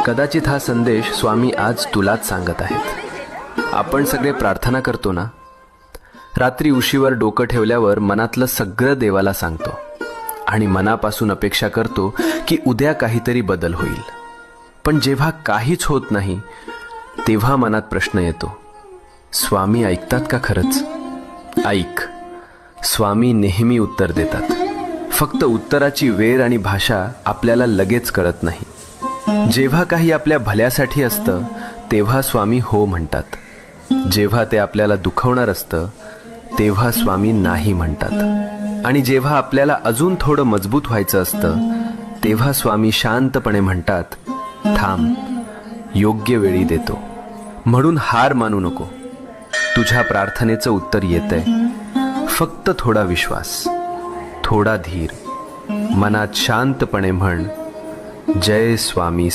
कदाचित हा संदेश स्वामी आज तुलाच सांगत आहेत. आपण सगळे प्रार्थना करतो ना, रात्री उशीवर डोकं ठेवल्यावर मनातलं सगळं देवाला सांगतो आणि मनापासून अपेक्षा करतो की उद्या काहीतरी बदल होईल. पण जेव्हा काहीच होत नाही तेव्हा मनात प्रश्न येतो, स्वामी ऐकतात का खरंच? ऐक, स्वामी नेहमी उत्तर देतात. फक्त उत्तराची वेळ आणि भाषा आपल्याला लगेच कळत नाही. जेव्हा काही आपल्या भल्यासाठी असतं तेव्हा स्वामी हो म्हणतात. जेव्हा ते आपल्याला दुखवणार असतं तेव्हा स्वामी नाही म्हणतात. आणि जेव्हा आपल्याला अजून थोडं मजबूत व्हायचं असतं तेव्हा स्वामी शांतपणे म्हणतात, थांब, योग्य वेळी देतो. म्हणून हार मानू नको. तुझ्या प्रार्थनेचं उत्तर येतंय. फक्त थोडा विश्वास, थोडा धीर. मनात शांतपणे म्हण, जय स्वामी